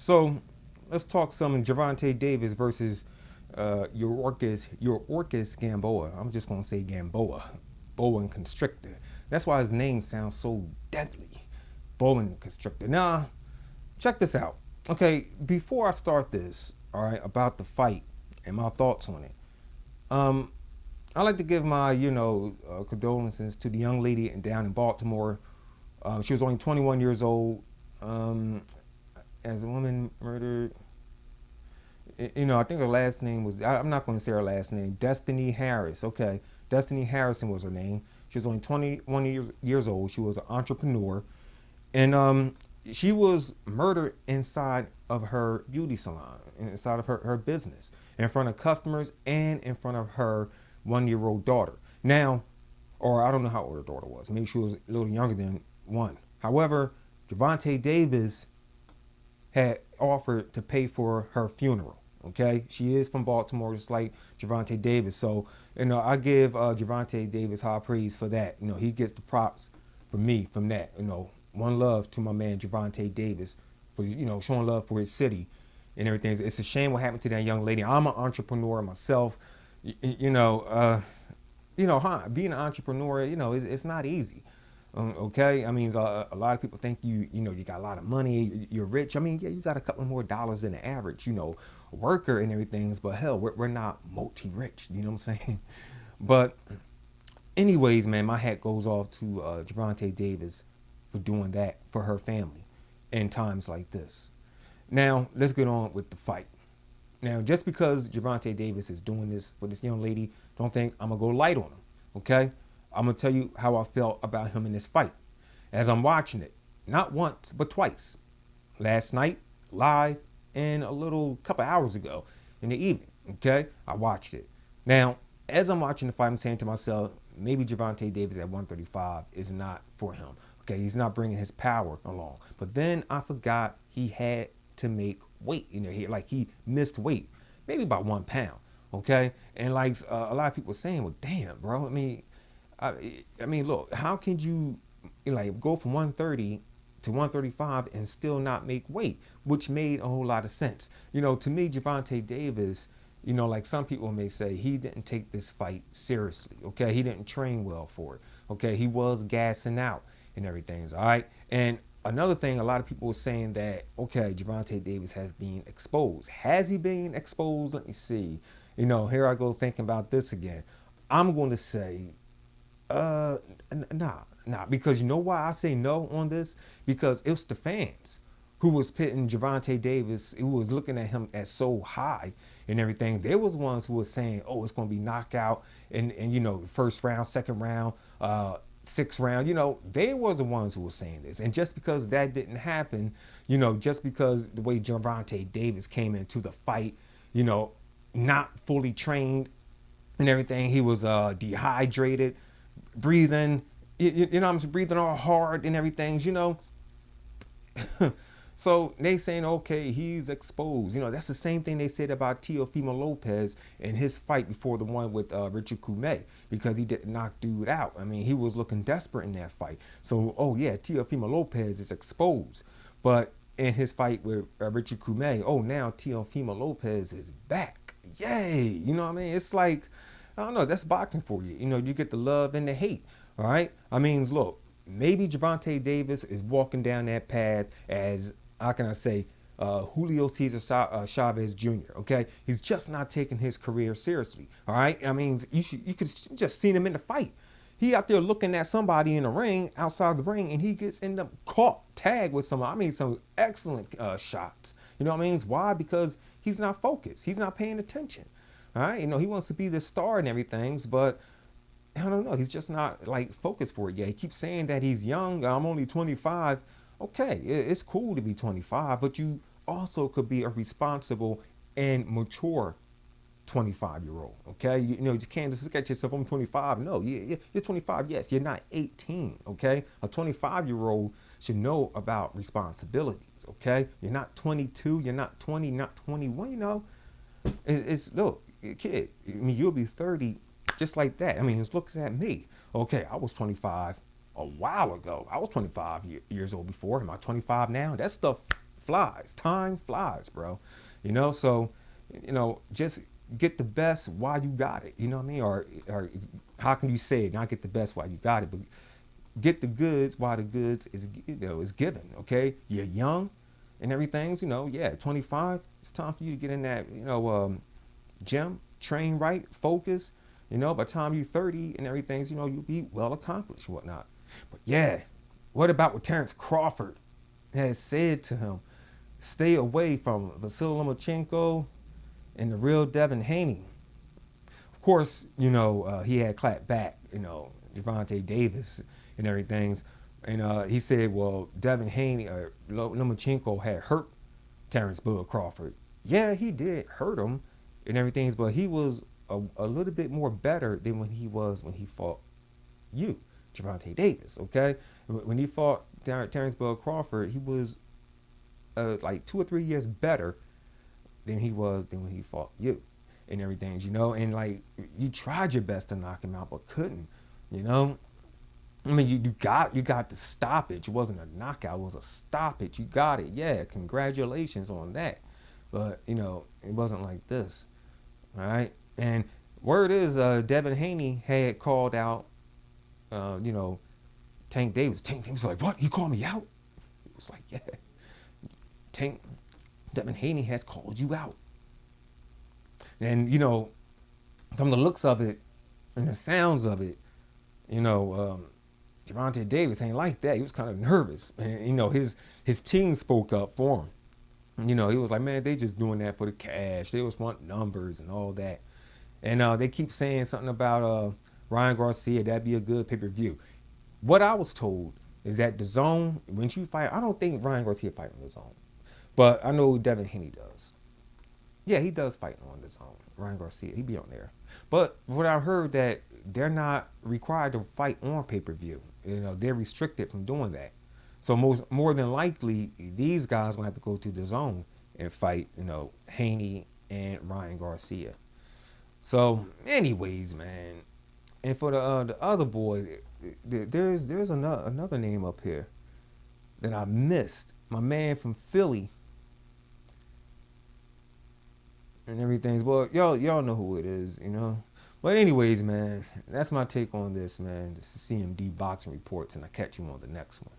So let's talk some Gervonta Davis versus Yuriorkis Gamboa. I'm just gonna say Gamboa, Boa Constrictor. That's why his name sounds so deadly, Boa Constrictor. Now, check this out. Okay, before I start this, all right, about the fight and my thoughts on it. Um, I like to give my, condolences to the young lady down in Baltimore. She was only 21 years old. Um, as a woman murdered, I think her last name was, I'm not going to say her last name, Destiny Harris. Okay, Destiny Harrison was her name. She was only 21 years old. She was an entrepreneur. And she was murdered inside of her beauty salon, inside of her business, in front of customers and in front of her 1 year old daughter. Now, or I don't know how old her daughter was. Maybe she was a little younger than one. However, Gervonta Davis had offered to pay for her funeral. Okay, she is from Baltimore, just like Gervonta Davis. So, I give Gervonta Davis high praise for that. He gets the props for me from that. One love to my man Gervonta Davis for showing love for his city and everything. It's a shame what happened to that young lady. I'm an entrepreneur myself. You, you know, uh, being an entrepreneur, it's not easy. Okay, I mean, a lot of people think you got a lot of money, you're rich. I mean, yeah, you got a couple more dollars than the average, worker and everything. But hell, we're not multi-rich. You know what I'm saying? But anyways, man, my hat goes off to Gervonta Davis for doing that for her family in times like this. Now, let's get on with the fight. Now, just because Gervonta Davis is doing this for this young lady, don't think I'm gonna go light on him. Okay, I'm gonna tell you how I felt about him in this fight as I'm watching it, not once but twice. Last night, live, and a little couple hours ago in the evening. Okay, I watched it. Now, as I'm watching the fight, I'm saying to myself, maybe Gervonta Davis at 135 is not for him. Okay, he's not bringing his power along. But then I forgot he had to make weight. He missed weight, maybe by 1 pound. Okay, and like a lot of people saying, well, damn, bro. I mean, look, how can you go from 130 to 135 and still not make weight, which made a whole lot of sense. To me, Gervonta Davis, like some people may say, he didn't take this fight seriously. Okay, he didn't train well for it. Okay, he was gassing out and everything. All right, and another thing, a lot of people were saying that okay, Gervonta Davis has been exposed. Has he been exposed? Let me see. Here I go thinking about this again. I'm going to say nah. Because you know why I say no on this? Because it was the fans who was pitting Gervonta Davis, who was looking at him as so high and everything. They was ones who was saying, oh, it's going to be knockout and first round, second round, sixth round. They were the ones who were saying this. And just because that didn't happen, just because the way Gervonta Davis came into the fight, not fully trained and everything, he was dehydrated, breathing, I'm breathing all hard and everything, So they saying, okay, he's exposed. That's the same thing they said about Teofimo Lopez in his fight before the one with Richard Kume, because he didn't knock dude out. I mean, he was looking desperate in that fight. So, oh yeah, Teofimo Lopez is exposed. But in his fight with Richard Kume, oh, now Teofimo Lopez is back. Yay. You know what I mean? It's like, I don't know, that's boxing for you. You get the love and the hate. All right? I mean, look, maybe Gervonta Davis is walking down that path as, how can I say, Julio Cesar Chavez Jr., okay? He's just not taking his career seriously, all right? I mean, you could just seen him in the fight. He out there looking at somebody in the ring, outside the ring, and he gets end up caught, tagged with some, some excellent shots. You know what I mean? Why? Because he's not focused. He's not paying attention, all right? He wants to be the star and everything, but I don't know. He's just not focused for it yet. He keeps saying that he's young. I'm only 25. Okay, it's cool to be 25, but you also could be a responsible and mature 25-year-old. Okay, you can't just look at yourself. I'm 25. No, you're 25. Yes, you're not 18. Okay, a 25-year-old should know about responsibilities. Okay, you're not 22. You're not 20. Not 21. It's look, kid. I mean, you'll be 30 just like that. I mean, it looks at me. Okay, I was 25 a while ago. I was 25 years old before. Am I 25 now? That stuff flies. Time flies, bro. So, just get the best while you got it. You know what I mean? Or how can you say it? Not get the best while you got it, but get the goods while the goods is given. Okay, you're young and everything's, yeah, 25. It's time for you to get in that, gym, train right, focus. By the time you're 30 and everything's, you'll be well accomplished, whatnot. But yeah, what about what Terrence Crawford has said to him? Stay away from Vasily Lomachenko and the real Devin Haney. Of course, he had clapped back, Gervonta Davis and everything. And he said, well, Devin Haney or Lomachenko had hurt Terrence Bud Crawford. Yeah, he did hurt him and everything, but he was a little bit more better than when he fought you, Gervonta Davis, okay? When he fought Terrence Bud Crawford, he was like 2 or 3 years better than when he fought you and everything, and like you tried your best to knock him out but couldn't. I mean, you got the stoppage. It wasn't a knockout, it was a stoppage. You got it. Yeah, congratulations on that. But it wasn't like this. All right. And word is Devin Haney had called out Tank Davis. Tank Davis was like, what? He called me out? He was like, yeah. Devin Haney has called you out. And, from the looks of it and the sounds of it, Gervonta Davis ain't like that. He was kind of nervous. And, his team spoke up for him. He was like, man, they just doing that for the cash. They just want numbers and all that. And they keep saying something about Ryan Garcia. That'd be a good pay-per-view. What I was told is that DAZN, when you fight, I don't think Ryan Garcia fight on DAZN. But I know Devin Haney does. Yeah, he does fight on DAZN. Ryan Garcia, he be on there. But what I heard that they're not required to fight on pay-per-view. They're restricted from doing that. So more than likely, these guys will have to go to DAZN and fight, Haney and Ryan Garcia. So, anyways, man. And for the other boy, there's another name up here that I missed. My man from Philly. And everything's, well, y'all know who it is, But anyways, man, that's my take on this, man. This is CMD Boxing Reports, and I'll catch you on the next one.